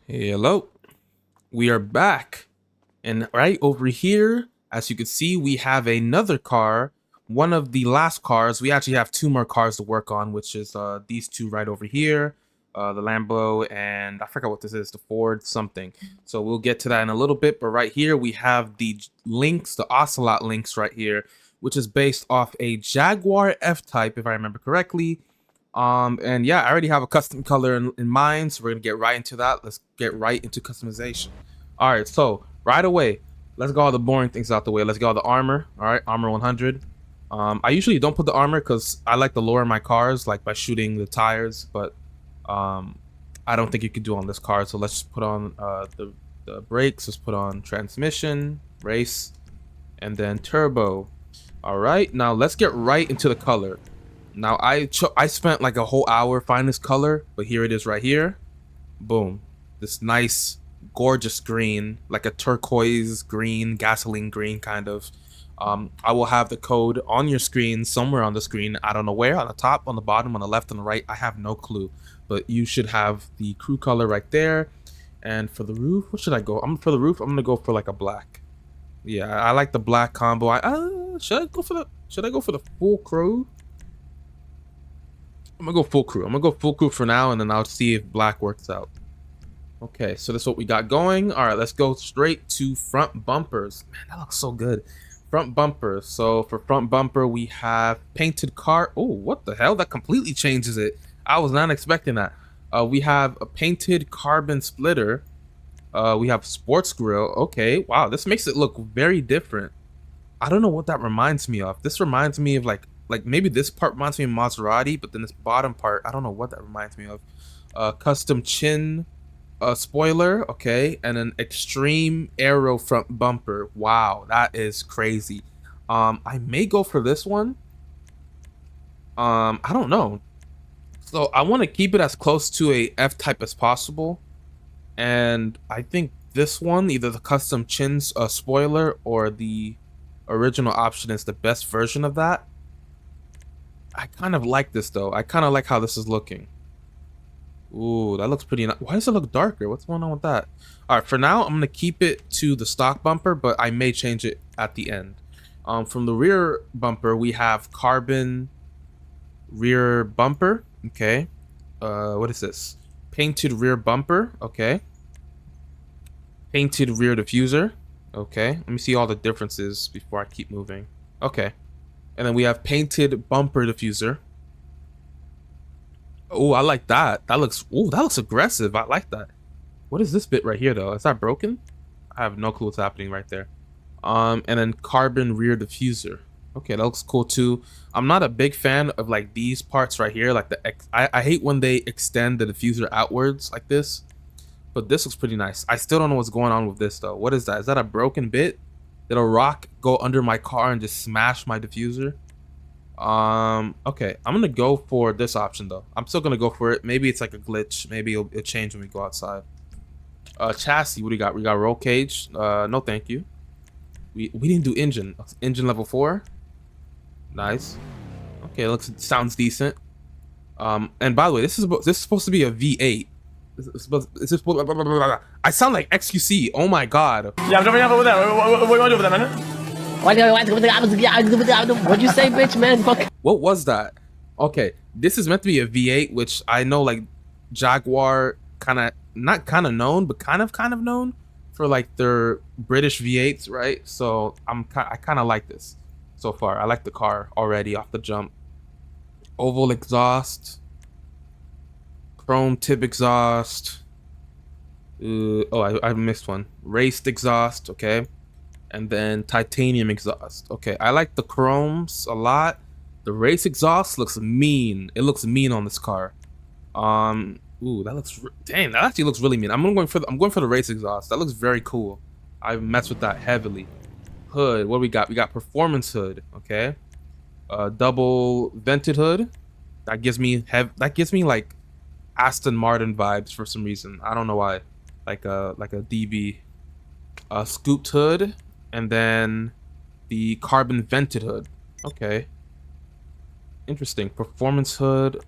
Hello, we are back. And right over here, as you can see, we have another car. One of the last cars. We actually have two more cars to work on, which is these two right over here. The Lambo and I forgot what this is, the Ford something. So we'll get to that in a little bit. But right here, we have the Lynx, the Ocelot Lynx right here, which is based off a Jaguar F-Type, if I remember correctly. And yeah, I already have a custom color in mind, so we're gonna get right into that. Let's get right into customization. All right, so right away, let's get all the boring things out the way. Let's get all the armor. All right, armor 100. I usually don't put the armor because I like to lower my cars, like by shooting the tires, but um, I don't think you could do on this car. So let's just put on the brakes. Let's put on transmission, race, and then turbo. All right, now let's get right into the color. Now I spent like a whole hour finding this color, but here it is right here. Boom. This nice, gorgeous green, like a turquoise green, gasoline green kind of. I will have the code on your screen, somewhere on the screen. I don't know where, on the top, on the bottom, on the left, on the right. I have no clue. But you should have the crew color right there. And for the roof, what should I go? For the roof, I'm gonna go for like a black. Yeah, I like the black combo. Should I go for the full crew? I'm gonna go full crew. I'm gonna go full crew for now, and then I'll see if black works out. Okay, so that's what we got going. All right, let's go straight to front bumpers. Man, that looks so good. Front bumpers. So for front bumper, we have painted car. Oh, what the hell? That completely changes it. I was not expecting that. We have a painted carbon splitter. We have sports grill. Okay, wow, this makes it look very different. I don't know what that reminds me of. This reminds me of like maybe this part reminds me of Maserati, but then this bottom part, I don't know what that reminds me of. Custom chin spoiler, okay, and an extreme aero front bumper. Wow, that is crazy. I may go for this one. I don't know. So I want to keep it as close to a F type as possible, and I think this one, either the custom chins spoiler or the original option, is the best version of that. I kind of like this though. I kind of like how this is looking. Ooh, that looks pretty nice. Why does it look darker? What's going on with that? All right, for now, I'm gonna keep it to the stock bumper, but I may change it at the end. From the rear bumper, we have carbon rear bumper. Okay. What is this? Painted rear bumper. Okay. Painted rear diffuser. Okay. Let me see all the differences before I keep moving. Okay. And then we have painted bumper diffuser. Oh, I like that. That looks aggressive. I like that. What is this bit right here though? Is that broken? I have no clue what's happening right there. And then carbon rear diffuser. Okay, that looks cool too. I'm not a big fan of like these parts right here. Like I hate when they extend the diffuser outwards like this. But this looks pretty nice. I still don't know what's going on with this though. What is that? Is that a broken bit? Did a rock go under my car and just smash my diffuser? Okay, I'm gonna go for this option though. I'm still gonna go for it. Maybe it's like a glitch. Maybe it'll change when we go outside. Chassis, what do we got? We got roll cage. No thank you. We didn't do engine. Engine level 4. Nice. Okay, sounds decent. And by the way, this is supposed to be a V8. I sound like XQC. Oh my god. Yeah, I'm jumping off over there. What do you want to do with that, man? What'd you say, bitch, man? Fuck. What was that? Okay, this is meant to be a V8, which I know like Jaguar not kind of known, but kind of known for like their British V8s, right? So I kind of like this so far. I like the car already off the jump. Oval exhaust, chrome tip exhaust. Oh, I missed one. Raced exhaust, okay. And then titanium exhaust. Okay, I like the chromes a lot. The race exhaust looks mean. It looks mean on this car. Ooh, dang, that actually looks really mean. I'm going for the race exhaust. That looks very cool. I mess with that heavily. Hood, what do we got? We got performance hood, okay. Double vented hood. That gives me like Aston Martin vibes for some reason. I don't know why. Like a DB. Scooped hood. And then the carbon vented hood. Okay. Interesting. Performance hood.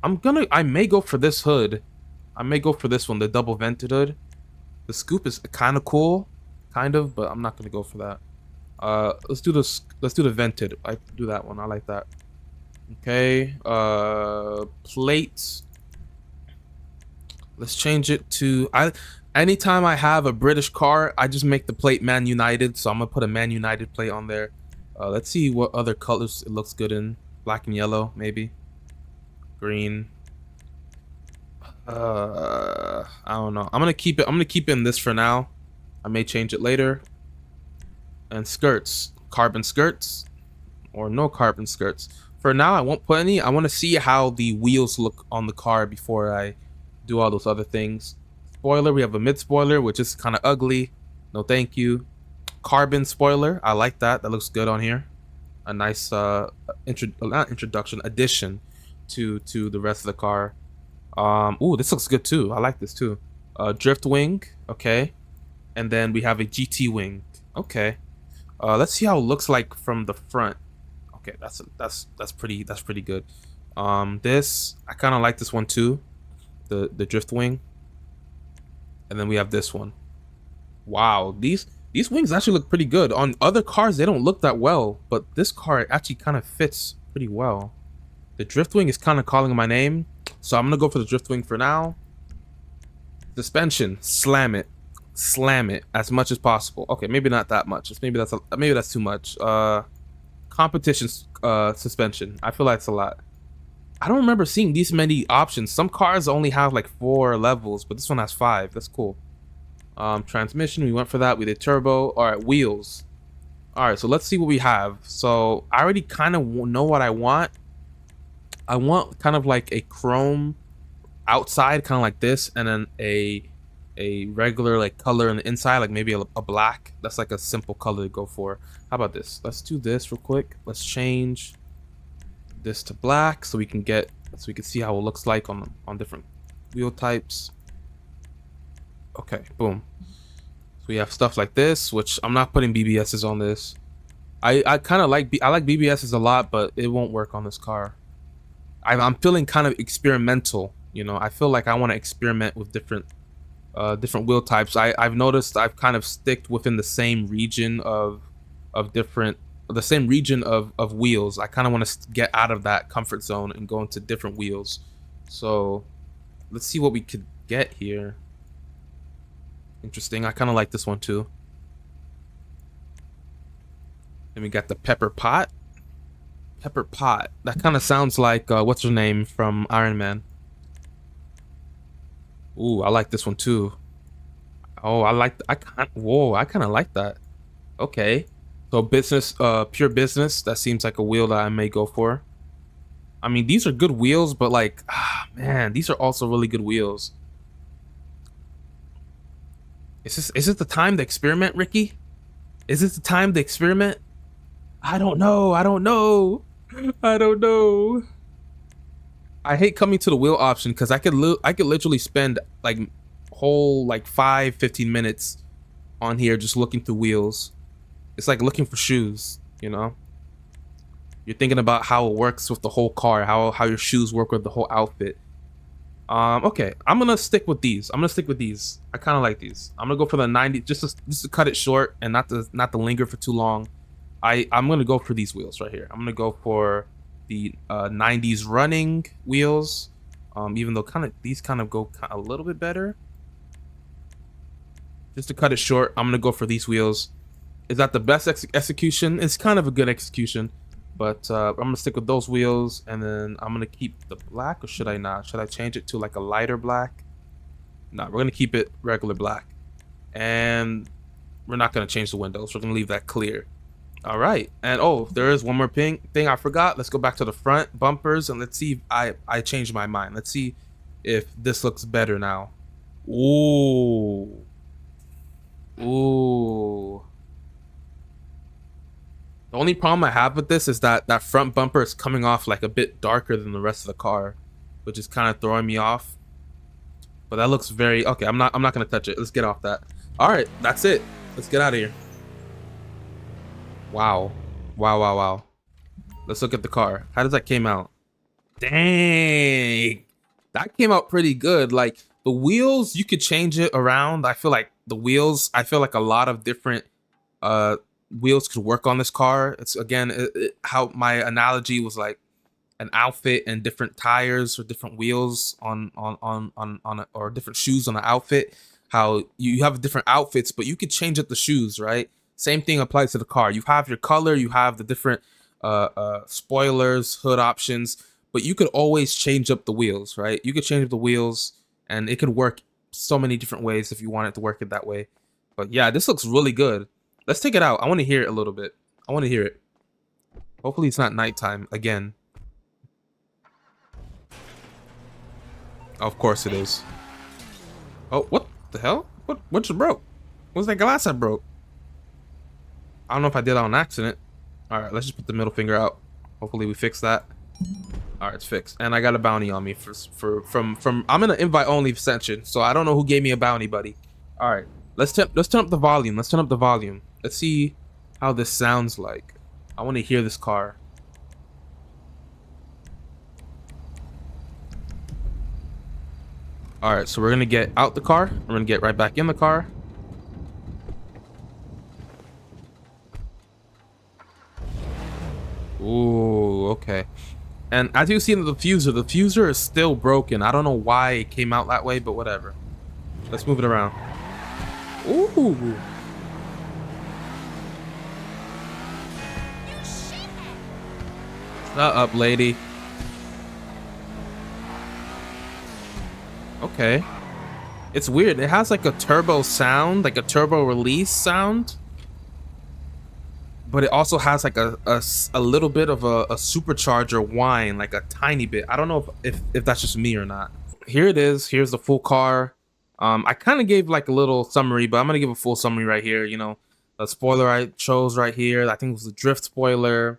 I may go for this hood I may go for this one, the double vented hood. The scoop is kind of cool, kind of, but I'm not gonna go for that. Let's do this. Let's do the vented. I do that one. I like that. Okay. Plates. Let's change it to Anytime I have a British car, I just make the plate Man United. So I'm gonna put a Man United plate on there. Let's see what other colors it looks good in. Black and yellow, maybe. Green. I don't know. I'm gonna keep it in this for now. I may change it later. And skirts, carbon skirts, or no carbon skirts. For now, I won't put any. I want to see how the wheels look on the car before I do all those other things. Spoiler, we have a mid spoiler, which is kind of ugly. No, thank you. Carbon spoiler, I like that. That looks good on here. A nice not introduction, addition to the rest of the car. Ooh, this looks good too. I like this too. Drift wing, okay. And then we have a GT wing. Okay. Let's see how it looks like from the front. Okay, that's pretty good. This I kind of like this one too, the drift wing. And then we have this one. Wow, these wings actually look pretty good. On other cars, they don't look that well, but this car actually kind of fits pretty well. The drift wing is kind of calling my name, so I'm gonna go for the drift wing for now. Suspension, slam it as much as possible. Okay, maybe not that much. Maybe that's too much. Competition suspension. I feel like it's a lot. I don't remember seeing these many options. Some cars only have like 4 levels, but this one has 5. That's cool. Transmission, we went for that. We did turbo. All right, wheels. All right, so let's see what we have. So I already kind of know what I want. I want kind of like a chrome outside, kind of like this, and then a regular like color on the inside, like maybe a black. That's like a simple color to go for. How about this? Let's do this real quick. Let's change this to black so we can see how it looks like on different wheel types. Okay, boom. So we have stuff like this, which I'm not putting BBSs on this. I kind of like BBSs a lot, but it won't work on this car. I'm feeling kind of experimental, you know. I feel like I want to experiment with different wheel types. I've noticed I've kind of sticked within the same region of wheels. I kind of want to get out of that comfort zone and go into different wheels. So let's see what we could get here. Interesting. I kind of like this one too. And we got the pepper pot. Pepper pot. That kind of sounds like what's her name from Iron Man. Ooh, I like this one too. Oh, I kind of like that. Okay. So business, pure business. That seems like a wheel that I may go for. I mean, these are good wheels, but like, man, these are also really good wheels. Is this the time to experiment, Ricky? Is this the time to experiment? I don't know. I don't know. I hate coming to the wheel option because I could literally spend like whole like 5-15 minutes on here just looking through wheels. It's like looking for shoes, you know? You're thinking about how it works with the whole car, how your shoes work with the whole outfit. Okay, I'm gonna stick with these. I kind of like these. I'm gonna go for the 90, just to cut it short and not to linger for too long. I'm gonna go for these wheels right here. I'm gonna go for the 90s running wheels. Even though these kind of go a little bit better. Just to cut it short, I'm gonna go for these wheels. Is that the best execution? It's kind of a good execution, but I'm gonna stick with those wheels, and then I'm gonna keep the black, or should I not? Should I change it to like a lighter black? No, we're gonna keep it regular black, and we're not gonna change the windows. We're gonna leave that clear. All right, and oh, there is one more thing I forgot. Let's go back to the front bumpers, and let's see if I changed my mind. Let's see if this looks better now. Ooh. The only problem I have with this is that front bumper is coming off like a bit darker than the rest of the car, which is kind of throwing me off. But that looks very okay. I'm not gonna touch it. Let's get off that. All right, that's it. Let's get out of here. Wow. Let's look at the car. How does that came out? Dang, that came out pretty good. Like The wheels, you could change it around. I feel like I feel like a lot of different uh wheels could work on this car. It's again how my analogy was like an outfit and different tires or different wheels or different shoes on an outfit. How you have different outfits, but you could change up the shoes, right? Same thing applies to the car. You have your color, you have the different spoilers, hood options, but you could always change up the wheels, right? You could change up the wheels, and it could work so many different ways if you want it to work it that way. But yeah, this looks really good. Let's take it out. I want to hear it a little bit. I want to hear it. Hopefully it's not nighttime again. Of course it is. Oh, what the hell? What just broke? What was that glass that broke? I don't know if I did that on accident. All right, let's just put the middle finger out. Hopefully we fix that. All right, it's fixed. And I got a bounty on me from I'm in an invite only section, so I don't know who gave me a bounty, buddy. All right, let's turn up the volume. Let's turn up the volume. Let's see how this sounds like. I want to hear this car. All right, so we're gonna get out the car. We're gonna get right back in the car. Ooh, okay. And as you see in the diffuser is still broken. I don't know why it came out that way, but whatever. Let's move it around. Ooh. Shut up, lady. Okay. It's weird. It has like a turbo sound, like a turbo release sound. But it also has like a little bit of a supercharger whine, like a tiny bit. I don't know if that's just me or not. Here it is. Here's the full car. I kind of gave like a little summary, but I'm gonna give a full summary right here. You know, the spoiler I chose right here, I think it was the drift spoiler.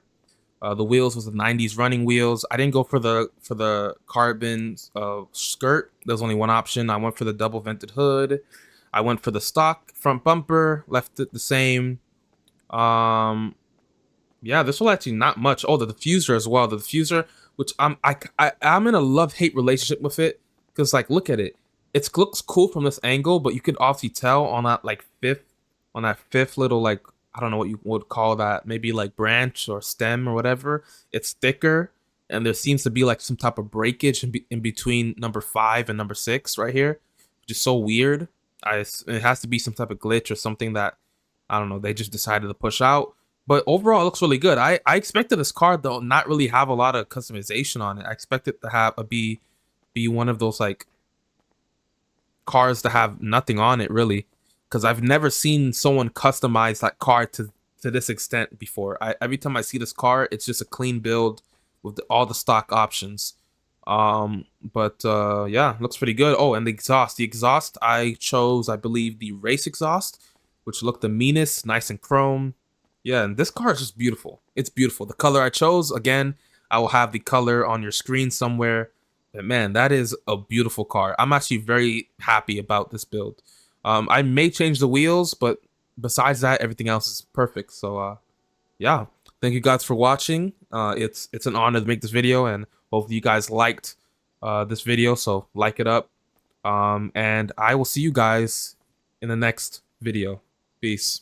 The wheels was the 90s running wheels. I didn't go for the carbon skirt. There was only one option. I went for the double vented hood. I went for the stock front bumper, left it the same. Yeah, this will actually not much. Oh, the diffuser as well. The diffuser, which I'm in a love-hate relationship with it, because like look at it. It looks cool from this angle, but you could obviously tell on that fifth little, like, I don't know what you would call that, maybe like branch or stem or whatever. It's thicker, and there seems to be like some type of breakage in between number 5 and number 6 right here, which is so weird. It has to be some type of glitch or something that, I don't know, they just decided to push out. But overall, it looks really good. I expected this car, though, not really have a lot of customization on it. I expected to have be one of those like cars to have nothing on it, really, because I've never seen someone customize that car to this extent before. Every time I see this car, it's just a clean build with all the stock options. Yeah, looks pretty good. Oh, and the exhaust I chose, I believe, the race exhaust, which looked the meanest, nice and chrome. Yeah, and this car is just beautiful. It's beautiful. The color I chose, again, I will have the color on your screen somewhere. But man, that is a beautiful car. I'm actually very happy about this build. I may change the wheels, but besides that, everything else is perfect. So yeah, thank you guys for watching. It's an honor to make this video, and hopefully you guys liked this video. So like it up, and I will see you guys in the next video. Peace.